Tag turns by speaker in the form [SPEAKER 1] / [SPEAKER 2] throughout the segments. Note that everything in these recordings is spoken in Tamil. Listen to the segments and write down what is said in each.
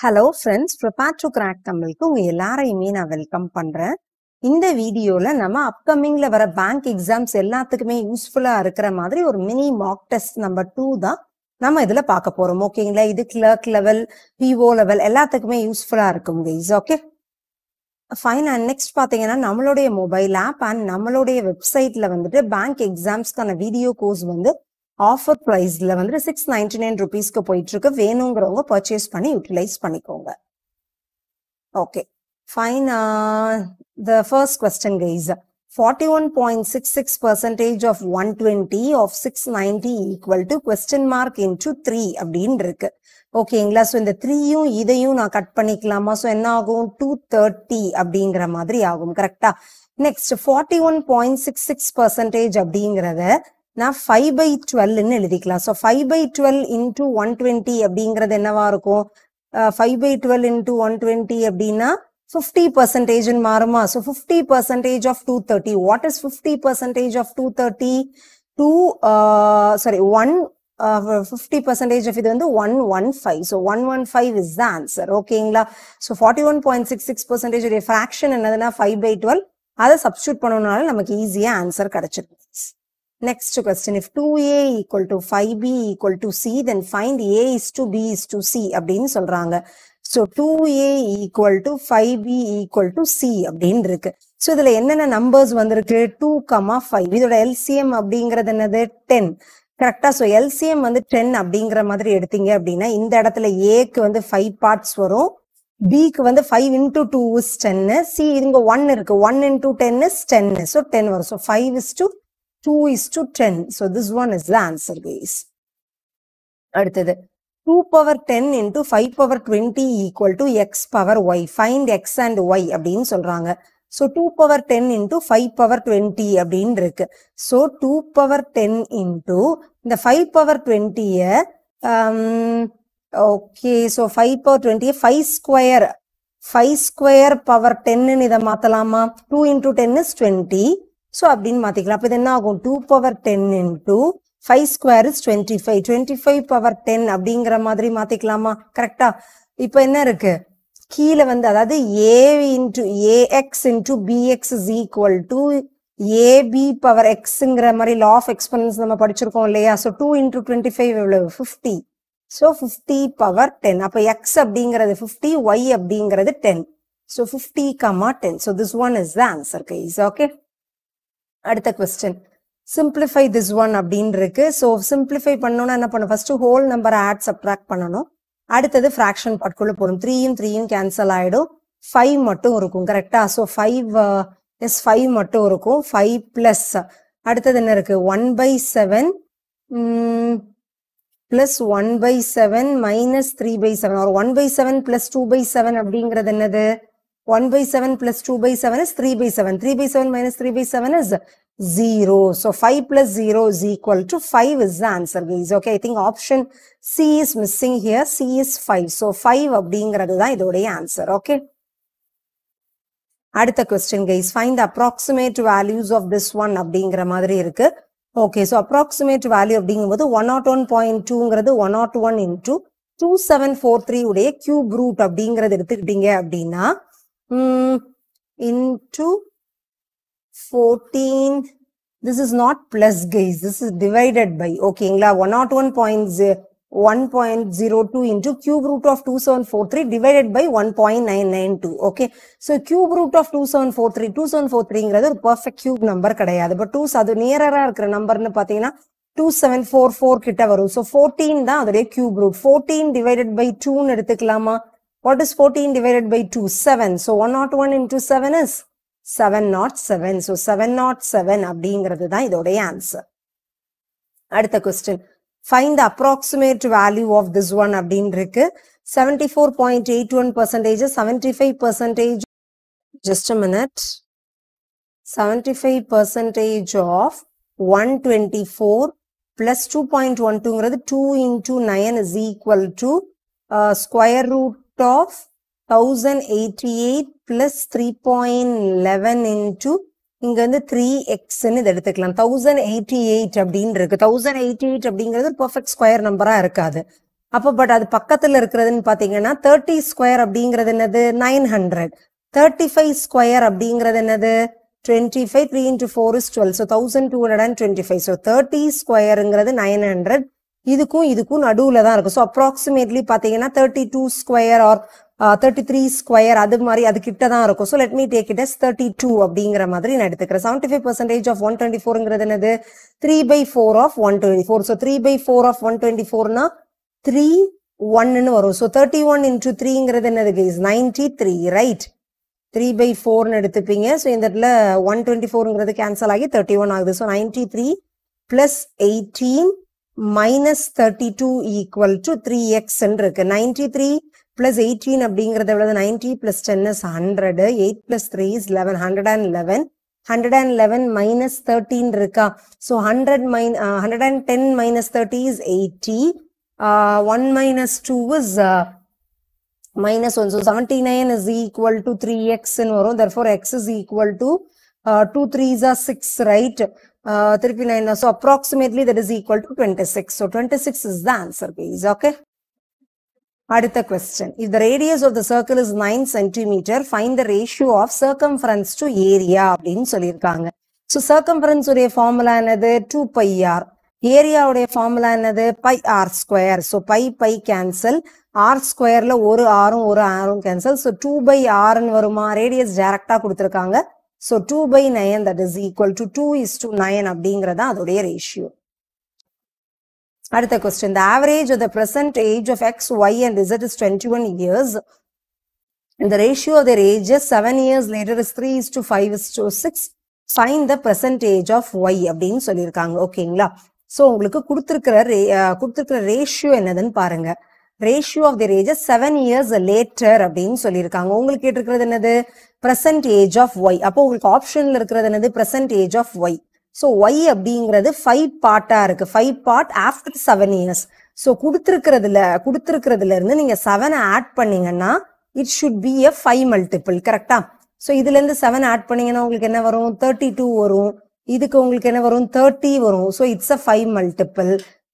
[SPEAKER 1] Hello friends, prepare to crack தமிழுக்கு உங்க எல்லாரையுமே நான் வெல்கம் பண்றேன். இந்த வீடியோல நம்ம அப்கமிங்ல வர பேங்க் எக்ஸாம்ஸ் எல்லாத்துக்குமே யூஸ்ஃபுல்லா இருக்கிற மாதிரி ஒரு மினி மாக் டெஸ்ட் நம்பர் 2 தான் நம்ம இதுல பார்க்க போறோம். ஓகேங்களா? இது கிளர்க் லெவல், பிஓ லெவல் எல்லாத்துக்குமே யூஸ்ஃபுல்லா இருக்கும் guys. Okay, fine. And next பாத்தீங்கன்னா நம்மளுடைய மொபைல் ஆப் அண்ட் நம்மளுடைய வெப்சைட்ல வந்துட்டு பேங்க் எக்ஸாம்ஸ்க்கான வீடியோ கோர்ஸ் வந்து ஆஃபர் பிரைஸ்ல வந்து 699 rupeesக்கு போயிட்டு இருக்கு. வேணுங்கிறவங்க பர்ச்சேஸ் பண்ணி யூட்டிலைஸ் பண்ணிக்கோங்க. Okay, fine. The first question guys, 41.66% of 120 of 690 equal to question mark into 3 அப்படின்னு இருக்கு. ஓகேங்களா? ஸோ இந்த 3யும் இதையும் நான் கட் பண்ணிக்கலாமா? ஸோ என்ன ஆகும்? 230 அப்படிங்கிற மாதிரி ஆகும். கரெக்டா? நெக்ஸ்ட் 41.66% அப்படிங்கிறத நான் 5/12 எழுதிக்கலாம். ஸோ 5/12 into 120 அப்படிங்கிறது என்னவா இருக்கும்? 5/12 into 120 அப்படின்னா 50% மாறுமா? So 50% of 230. What is 50% of 230? 50% of இது வந்து 115. So 115 is the answer. ஓகேங்களா? ஸோ 41.66% fraction என்னதுன்னா 5/12. அதை சப்ஸ்டியூட் பண்ணணும்னால நமக்கு ஈஸியா ஆன்சர் கிடைச்சிருக்கு. Next question, if 2a equal to 5b equal to c, then find a is to b is to c அப்படின்னு சொல்றாங்க. So 2a equal to 5b equal to c அப்படின்னு இருக்கு. So இதுல என்னென்ன நம்பர்ஸ் வந்திருக்கு? 2,5. இதோட LCM அப்படிங்கிறது என்னது? 10. கரெக்டா? ஸோ LCM வந்து 10 அப்படிங்கிற மாதிரி எடுத்தீங்க அப்படின்னா இந்த இடத்துல ஏக்கு வந்து 5 பார்ட்ஸ் வரும், பிக்கு வந்து 5 into 2 is 10, சி இங்க 1 இருக்கு, 1 into 10 is 10. ஸோ 10 வரும். So 5 is to 2 is to 10. So this one is the answer guys. அடுத்தது 2 power 10 into 5 power 20 equal to x power y. Find x and y அப்படின்னு சொல்றாங்க. So 2 power 10 into 5 power 20 அப்படின்னு இருக்கு. So 2 power 10 into இந்த 5 power 20 okay, so 5 power 20 5 square power 10 இதை மாத்தலாமா? 2 into 10 is 20. So அப்படின்னு மாத்திக்கலாம். அப்ப இது என்ன ஆகும்? 2 power 10 into 5 square is 25. 25 power 10 அப்படிங்கிற மாதிரி மாத்திக்கலாமா? கரெக்டா? இப்ப என்ன இருக்கு? கீழே வந்து அதாவது a into ax into bx is equal to ab power xங்கிற மாதிரி law of exponents நம்ம படிச்சிருக்கோம் இல்லையா? So 2 into 25 எவ்வளவு? 50. So 50 power 10. அப்ப x அப்படிங்கிறது 50, y அப்படிங்கிறது 10. So 50,10. So this one is the answer guys. Okay. அடுத்த question, simplify this one அப்படின்னு இருக்கு. ஸோ சிம்பிளிஃபை பண்ணோம்னா என்ன பண்ணும்? ஃபர்ஸ்ட் ஹோல் நம்பரை ஆட் சப்ட்ராக்ட் பண்ணணும். அடுத்தது ஃப்ராக்ஷன் பார்ட்குள்ள போடும். 3யும் கேன்சல் ஆயிடும், 5 மட்டும் இருக்கும். கரெக்டா? ஸோ 5 மட்டும் இருக்கும். 5 பிளஸ் அடுத்தது என்ன இருக்கு? 1/7 பிளஸ் 1/7 மைனஸ் 3/7 ஒரு 1/7 பிளஸ் 2/7 அப்படிங்கிறது என்னது? 1/7 plus 2/7 is 3/7. 3/7 minus 3/7 is 0. So 5 plus 0 is equal to 5 is the answer guys. Okay, I think option C is missing here. C is 5. So 5 அப்படிங்கிறது தான் இதோடைய answer. Okay. அடுத்த question guys, find the approximate values of this one அப்படிங்கிற மாதிரி இருக்கு. Okay, so approximate value அப்படிங்கும்போது 101.2ங்கிறது 101 into 2743 உடைய cube root அப்படிங்கிறது எடுத்துக்கிட்டீங்க அப்படின்னா into 14, this is not plus guys, this is divided by. ஓகேங்களா? 101.1.02 into cube root of 2743 divided by 1.992. okay, so cube root of 2743 ஒரு perfect cube number கிடையாது. but 2 அது நியரரா இருக்கிற நம்பர்னு பாத்தீங்கன்னா 2744 கிட்ட வரும். so 14 தான் அதோடைய cube root. 14 divided by 2 ன்னு எடுத்துக்கலாமா? What is 14 divided by 2? 7. So 101 into 7 is 707. So 707 அப்படிங்கிறது தான் இதோடைய ஆன்சர். அடுத்த question, find the approximate value of this one அப்படின்னு இருக்கு. 74.81%, 75%, just a minute, 75% of 124 plus 2.12ங்கிறது 2 into 9 is equal to square root of 1088 plus 3.11 into இங்க வந்து 3x ன்னு இதை எடுத்துக்கலாம். 1088 அப்படின்னு இருக்கு. 1088 அப்படிங்கிறது ஒரு பெர்ஃபெக்ட் ஸ்கொயர் நம்பரா இருக்காது. அப்போ பட் அது பக்கத்துல இருக்கிறதுன்னு பாத்தீங்கன்னா 30 ஸ்கொயர் அப்படிங்கிறது என்னது 900, 35 ஸ்கொயர் அப்படிங்கிறது என்னது 25, 3 into 4 is 12, so 1225. So 30 ஸ்கொயருங்கிறது 900, இதுக்கும் நடுவுல தான் இருக்கும். ஸோ அப்ராக்சிமேட்லி பாத்தீங்கன்னா 32 ஸ்கொயர் ஆர் 33 ஸ்கொயர் அது மாதிரி அது கிட்ட தான் இருக்கும். So let me take it as 32 அப்படிங்கிற மாதிரி நான் எடுத்துக்கிறேன். 75% of 124ங்கிறது என்னது 3/4 of 124. ஸோ 3/4 of 124னா 3 1ன்னு வரும். ஸோ 31 into 3ங்கிறது என்னது guys 93, ரைட்? 3/4ன்னு எடுத்துப்பீங்க. ஸோ இந்த இடத்துல 124ங்கிறது கேன்சல் ஆகி 31 ஆகுது. So 93 plus 18 minus 32 equal to 3x இருக்கு. 93 plus 18 அப்படிங்கிறது எவ்வளவு? 90 plus 10 is 100, 8 plus 3 is 11, 111, 111 minus 13 இருக்கா? So 110 minus 30 is 80, 1 minus 2 is minus 1, so 79 is equal to 3x in varo. Therefore x is equal to 2 3s are 6, right? 39, so approximately that is equal to 26. So 26 is the answer, guys. Okay. Aditha question. If the radius of the circle is 9 centimeter, find the ratio of circumference to area அப்படின்னு சொல்லியிருக்காங்க. So circumference உடைய formula என்னது 2 pi r. ஏரியா உடைய ஃபார்முலா என்னது pi r square. So pi cancel, r squareல ஒரு r-ம் cancel. So 2/r ன்னு வருமா? ரேடியஸ் டைரக்டா கொடுத்திருக்காங்க. So 2/9 that is equal to 2:9 அப்படிங்கறத அதோடைய ரேஷியோ. அடுத்த question. The average of the present age of x, y and z is 21 years. And the ratio of their ages 7 years later is 3:5:6. Find the present age of y அப்படின்னு சொல்லியிருக்காங்க. ஓகேங்களா? ஸோ உங்களுக்கு கொடுத்துருக்கிற ரேஷியோ என்னதுன்னு பாருங்க. Ratio of their ages 7 years later அப்படின்னு சொல்லியிருக்காங்க. உங்களுக்கு கேட்டிருக்கிறது என்னது present age of y. அப்போ உங்களுக்கு ஆப்ஷன்ல இருக்கிறது என்னது present age of y. So y அப்படிங்கிறது 5 பார்ட்டா இருக்கு. 5 பார்ட் ஆஃப்டர் 7 years. ஸோ கொடுத்துருக்கிறதுல இருந்து நீங்க 7 ஆட் பண்ணீங்கன்னா it should be a 5 multiple. கரெக்டா? ஸோ இதுல இருந்து 7 ஆட் பண்ணீங்கன்னா உங்களுக்கு என்ன வரும்? 32 வரும். இதுக்கு உங்களுக்கு என்ன வரும்? 30 வரும். So it's a 5 multiple.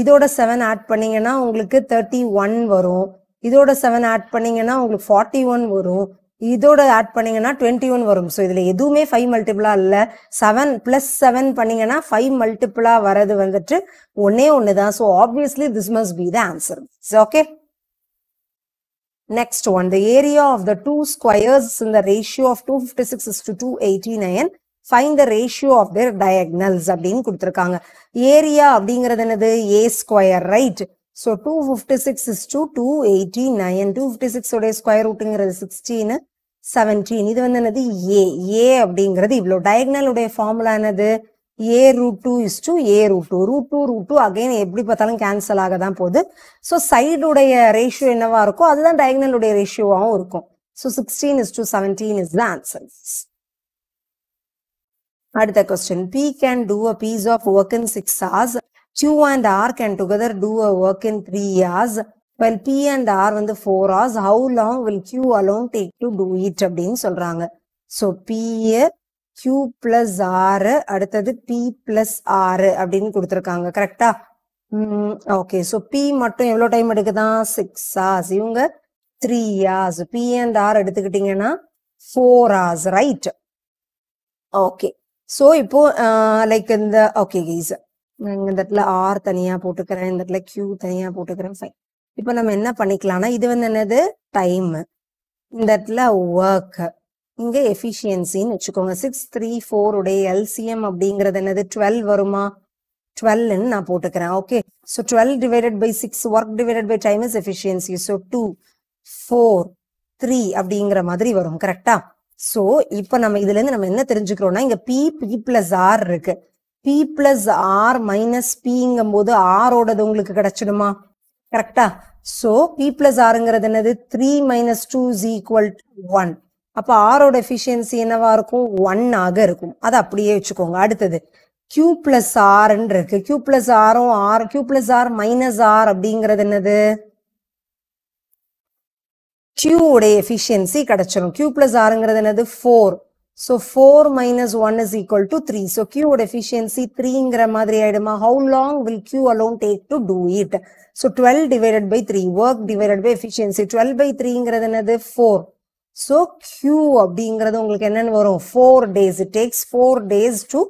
[SPEAKER 1] இதோட 7 ஆட் பண்ணீங்கன்னா உங்களுக்கு 31 வரும். இதோட 7 ஆட் பண்ணீங்கன்னா உங்களுக்கு 41 வரும். இதோட ஆட் பண்ணீங்கன்னா 21 வரும். ஸோ இதுல எதுவுமே 5 மல்டிபிளா இல்ல. 7 plus 7 பண்ணீங்கன்னா 5 மல்டிபிளா வரது வந்துட்டு ஒண்ணே தான். So obviously this must be the answer. Okay. Next one, the area of the two squares is in the ratio of 256:289. Find the ratio of their diagonals அப்படின்னு கொடுத்திருக்காங்க. ஏரியா அப்படிங்கிறது என்னது a square, right? So 256:289. 256 உடைய ஸ்கொயர் ரூட்டுங்கிறது 16, 17. இது வந்து என்னது a அப்படிங்கிறது இவ்வளோ. டயகனல் உடைய ஃபார்முலா என்னது a√2:a√2. அகைன் எப்படி பார்த்தாலும் கேன்சல் ஆக தான் போகுது. ஸோ சைடுடைய ரேஷியோ என்னவா இருக்கும் அதுதான் டயகனலுடைய ரேஷியோவாகவும் இருக்கும். So 16:17 is the answer. அடுத்த question. P can do a piece of work in 6 hours. Q and R can together do a work in 3 hours. While P and R வந்து 4 hours. How long will Q alone take to do it அப்படின்னு சொல்றாங்க. So P Q plus R அடுத்தது P plus R அப்படின்னு கொடுத்துருக்காங்க. கரெக்டா? ஓகே. ஸோ P மட்டும் எவ்வளோ டைம் எடுக்குதான்? 6 hours. இவங்க 3 hours. P and R எடுத்துக்கிட்டீங்கன்னா 4 hours, ரைட்? ஓகே. ஸோ இப்போ லைக் இந்த ஓகே கைஸ், இந்த இடத்துல R தனியா போட்டுக்கிறேன், இந்த இடத்துல Q தனியா போட்டுக்கிறேன். ஃபைன். இப்போ நம்ம என்ன பண்ணிக்கலாம்னா இது வந்து என்னது டைம், இந்த இடத்துல ஒர்க், இங்க எஃபிஷியன்சின்னு வச்சுக்கோங்க. 6, 3, 4 உடைய LCM அப்படிங்கிறது என்னது 12 வருமா? 12ன்னு நான் போட்டுக்கிறேன். Okay. So 12 divided by 6, work divided by time is efficiency. So 2, 4, 3 அப்படிங்கிற மாதிரி வரும். கரெக்டா? ஸோ இப்போ நம்ம இதுல இருந்து நம்ம என்ன தெரிஞ்சுக்கிறோம்னா இங்க P plus R இருக்கு. P plus R minus Pங்கும் போது R ஓடது உங்களுக்கு கிடைச்சிடுமா? கரெக்டா? ஸோ P plus Rங்கிறது என்னது 3 minus 2 is equal to 1. அப்ப R ஓட எஃபிஷியன்சி என்னவா இருக்கும்? 1 ஆக இருக்கும். அதை அப்படியே வச்சுக்கோங்க. அடுத்தது Q plus R இருக்கு. Q plus R-ம் Q plus R minus R அப்படிங்கிறது என்னது? Q உடைய எஃபிஷியன்சி கிடைச்சிடும். Q plus Rங்கிறது என்னது 4. So 4 minus 1 is equal to 3. So Q would efficiency 3 ங்கிற மாதிரி ஆயிடுமா. How long will Q alone take to do it? So 12 divided by 3. Work divided by efficiency. 12 by 3 ங்கிறது என்னது 4. So Q அப்படிங்கிறது உங்களுக்கு என்னன்னு வரும் 4 days. It takes 4 days to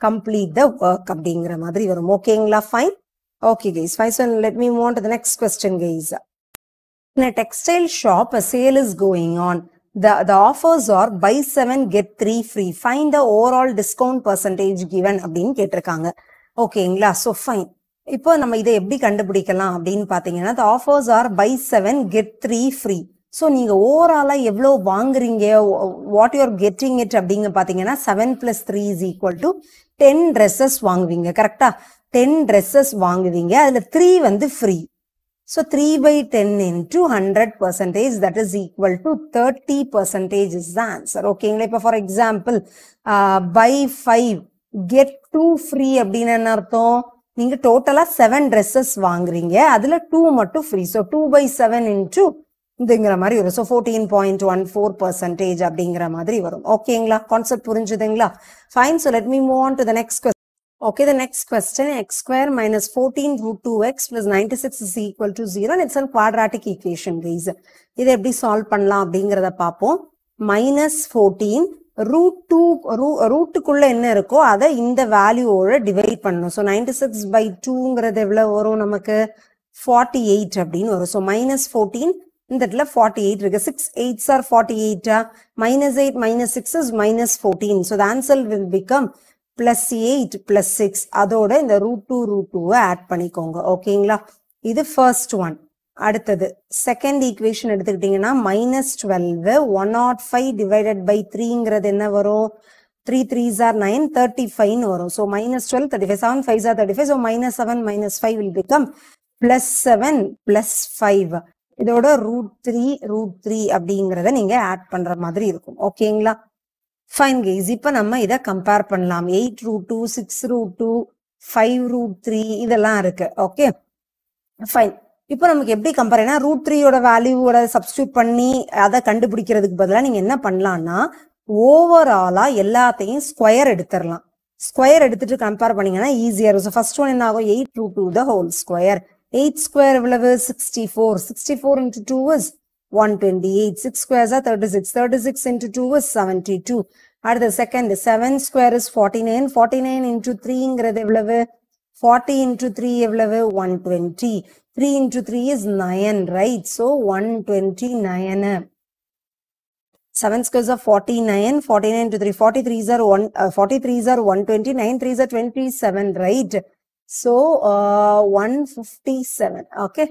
[SPEAKER 1] complete the work அப்படிங்கிற மாதிரி வரும். ஓகேங்களா? Fine. Okay guys. Fine. So let me move on to the next question guys. In a textile shop, a sale is going on. The offers are buy 7 get 3 free. Find the overall discount percentage given அப்படின்னு கேட்டிருக்காங்க. ஓகேங்களா? So fine. இப்போ நம்ம இதை எப்படி கண்டுபிடிக்கலாம் அப்படின்னு பார்த்தீங்கன்னா the offers are buy 7 get 3 free. So நீங்க ஓவராலா எவ்வளோ வாங்குறீங்க, what you are getting it அப்படிங்க பார்த்தீங்கன்னா 7 plus 3 is equal to 10 dresses வாங்குவீங்க. கரெக்டா? 10 dresses வாங்குவீங்க. அதுல 3 வந்து free. So 3 by 10 into 100%, that is equal to 30% is the answer. Okay, இப்போ for example, buy 5, get 2 free அப்படின்னு என்ன அர்த்தம்? நீங்க டோட்டலா 7 dresses வாங்குறீங்க. அதுல 2 மட்டும் free. So 2 by 7 into இதுங்கிற மாதிரி வரும். So 14.14% அப்படிங்கிற மாதிரி வரும். ஓகேங்களா? கான்செப்ட் புரிஞ்சுதுங்களா? Fine. So let me move on to the next question. Okay, the next question, x square minus 14 root 2x plus 96 is equal to 0 and it's a quadratic equation guys. இதை எப்படி சால்வ் பண்ணலாம் அப்படிங்கிறத பார்ப்போம். minus 14 root 2 ரூட்டுக்குள்ள என்ன இருக்கோ அதை இந்த வேல்யூவோட டிவைட் பண்ணணும். ஸோ 96 by 2ங்கிறது எவ்வளவு வரும் நமக்கு 48 அப்படின்னு வரும். ஸோ minus 14 இந்த இடத்துல 48 இருக்கு. 6 8s are 48. minus 8 minus 6 is minus 14. So the answer will become plus 8 plus 6. அதோட இந்த root 2 ஆட் பண்ணிக்கோங்க. ஓகேங்களா? இது first one. அடுத்தது செகண்ட் ஈக்குவேஷன் எடுத்துக்கிட்டீங்கன்னா minus 12 105 divided by 3ங்கிறது என்ன வரும்? 3 3s are 9 35 வரும். So minus 12 35 7 5s are 35. So minus 7 minus 5 will become plus 7 plus 5. இதோட root 3 அப்படிங்கிறத நீங்க ஆட் பண்ற மாதிரி இருக்கும். ஓகேங்களா? Fine guys. இப்போ நம்ம இதை கம்பேர் பண்ணலாம். 8 root 2 6 root 2 5 root 3 இதெல்லாம் இருக்கு. Okay fine. இப்போ நமக்கு எப்படி கம்பேர் பண்ணா root 3யோட வேல்யூவோட சப்ஸ்டியூட் பண்ணி அதை கண்டுபிடிக்கிறதுக்கு பதிலாக நீங்க என்ன பண்ணலாம்னா ஓவராலா எல்லாத்தையும் ஸ்கொயர் எடுத்துடலாம். ஸ்கொயர் எடுத்துட்டு கம்பேர் பண்ணீங்கன்னா ஈஸியா இருக்கும். ஃபர்ஸ்ட் ஒன் என்ன ஆகும்? 8 root 2 the whole square. 8 square எவ்வளவு? 64. 64 into 2 is 128. 6 squares are 36. 36 into 2 is 72. அடுத்த செகண்ட் 7 square is 49. 49 into 3ங்கிறது எவ்வளவு? 40 into 3 எவ்வளவு? 120. 3 into 3 is 9, right? So 129. 7 squares are 49. 49 into 3. 43s are 120. 9 3s are 27, right? So 157. Okay.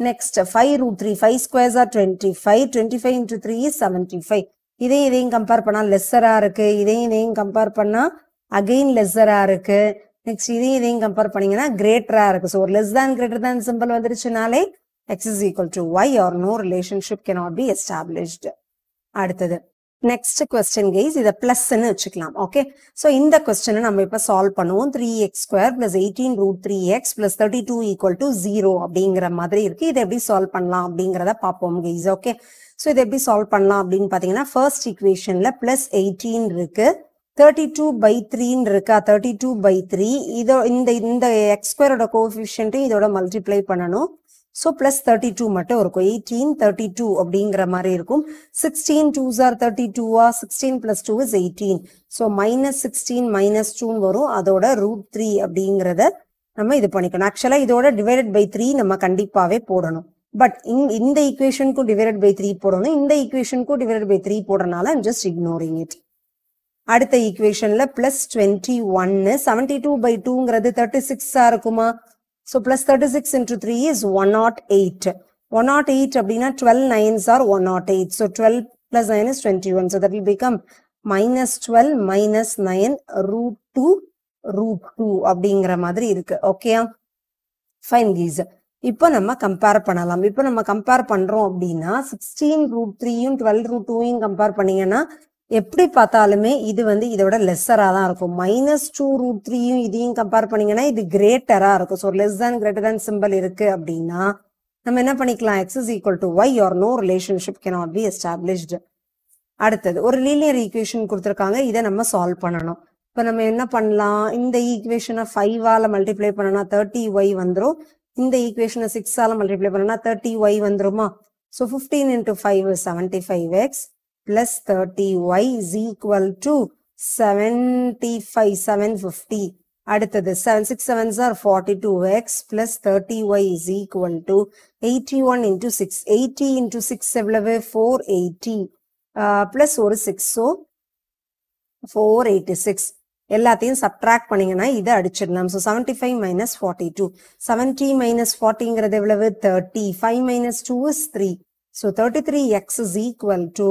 [SPEAKER 1] Next 5 root 3. 5 squares are 25. 25 into 3 is 75. இதையும் கம்பேர் பண்ணா லெஸ்ஸரா இருக்கு. இதையும் கம்பேர் பண்ணா அகைன் லெஸ்ஸரா இருக்கு. நெக்ஸ்ட் இதையும் கம்பேர் பண்ணீங்கன்னா கிரேட்டரா இருக்கு. ஸோ ஒரு less than greater than simple வந்துருச்சுனாலே x is equal to y or no relationship cannot be established. அடுத்தது நெக்ஸ்ட் கொஸ்டின் கைஸ், இதை பிளஸ்ன்னு வச்சுக்கலாம். ஓகே, ஸோ இந்த கொஸ்டினை நம்ம இப்போ சால்வ் பண்ணுவோம். 3x² + 18 root 3x + 32 = 0 அப்படிங்கிற மாதிரி இருக்கு. இதை எப்படி சால்வ் பண்ணலாம் அப்படிங்கிறத பார்ப்போம் கைஸ். ஓகே, ஸோ இதை எப்படி சால்வ் பண்ணலாம் அப்படின்னு பார்த்தீங்கன்னா ஃபர்ஸ்ட் ஈக்குவேஷன்ல +18 இருக்கு, 32/3 இருக்கா, 32/3. இதோ இந்த x² கோஎஃபிஷியன்ட்டையும் இதோட மல்டிப்ளை பண்ணணும். ஸோ +32 மட்டும் இருக்கும். 18 32 அப்படிங்கிற மாதிரி இருக்கும். 16 2s are 32. 16 + 2 is 18. ஸோ -16 -2 வரும். அதோட √3 அப்படிங்கிறத நம்ம இது பண்ணிக்கணும். ஆக்சுவலா இதோட /3 நம்ம கண்டிப்பாவே போடணும். பட் இந்த ஈக்குவேஷனுக்கும் /3 போடணும், இந்த ஈக்குவேஷனுக்கும் /3 போடுறதுனால I'm just ignoring it. அடுத்த ஈக்குவேஷன்ல +21 72/2ங்கிறது 36 இருக்குமா? So +36 into 3 is 108. 108 அப்படின்னா 12 9s are 108. So 12 + 9 is 21. So that will become -12 - 9 √2 அப்படிங்கிற மாதிரி இருக்கு. ஓகேயா, ஃபைன் கீஸ். இப்போ நம்ம கம்பேர் பண்ணலாம். இப்போ நம்ம கம்பேர் பண்றோம் அப்படின்னா 16 √3யும் 12 √2யும் கம்பேர் பண்ணீங்கன்னா எப்படி பார்த்தாலுமே இது இதோட லெஸ்ஸரா தான் இருக்கும். -2 √3யும் இதையும் கம்பேர் பண்ணீங்கன்னா இது கிரேட்டரா இருக்கும். So less than greater than simple இருக்கு அப்படின்னா நம்ம என்ன பண்ணிக்கலாம்? x is equal to y or no relationship cannot be established. அடுத்தது ஒரு லீனியர் ஈக்குவேஷன் கொடுத்துருக்காங்க, இதை நம்ம சால்வ் பண்ணணும். இப்போ நம்ம என்ன பண்ணலாம், இந்த ஈக்குவேஷனை 5ஆல மல்டிப்ளை பண்ணனா 30y வந்துடும். இந்த ஈக்குவேஷனை 6ஆல மல்டிப்ளை பண்ணனா 30y வந்துருமா? So 15 into 5 is 75x plus 30y is equal to 750. அடுத்தது 6 7s are 42x plus 30y is equal to 81 into 6. 80 into 6 எவ்வளவு? 480 plus ஒரு 6, so 486. எல்லாத்தையும் சப்ட்ராக்ட் பண்ணீங்கன்னா இதை அடிச்சிடலாம். So 75 minus 42. 70 minus 40ங்கிறது எவ்வளவு? 30. 5 minus 2 is 3. So 33x is equal to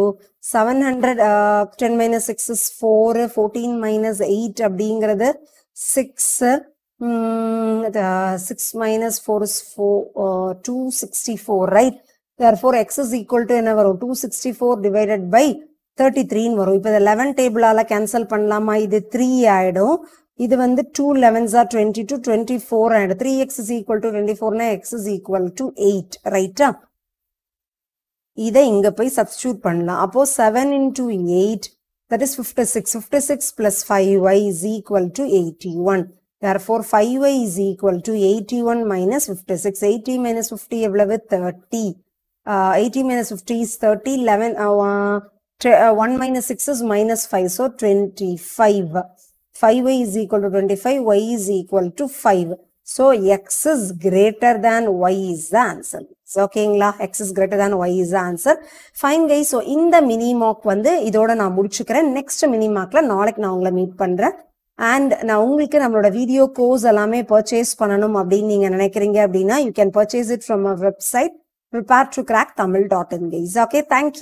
[SPEAKER 1] 700. 10 minus 6 is 4. 14 minus 8 அப்படிங்கிறது 6. 6 minus 4 is 264, right? Therefore x is equal to என்ன வரும்? 264 divided by 33 வரும். இப்போ 11 டேபிளால கேன்சல் பண்ணலாமா? இது 3 ஆயிடும். இது வந்து 2 11s are 22, 24 ஆயிடும். 3x is equal to 24னா x is equal to 8, ரைட்டா? இதை இங்க போய் சப்ஸ்டியூட் பண்ணலாம். அப்போ 7 into 8, that is 56. 56 plus 5y is equal to 81. Therefore 5y is equal to 81 minus 56. 80 minus 50 எவ்வளவு? 30. 80 minus 50 is 30. 1 minus 6 is minus 5, so 25. 5y is equal to 25, y is equal to 5. So x is greater than y is the answer. ஓகேங்களா? x is greater than y is the answer. Fine guys. So இந்த மினி மார்க் வந்து இதோட நான் முடிச்சுக்கிறேன். நெக்ஸ்ட் மினி மார்க்ல நாளைக்கு நான் உங்களை மீட் பண்றேன். அண்ட் நான் உங்களுக்கு நம்மளோட வீடியோ கோர்ஸ் எல்லாமே பர்ச்சேஸ் பண்ணணும் அப்படின்னு நீங்க நினைக்கிறீங்க அப்படின்னா you can purchase it from our website preparetocracktamil.in guys. Okay, thank you.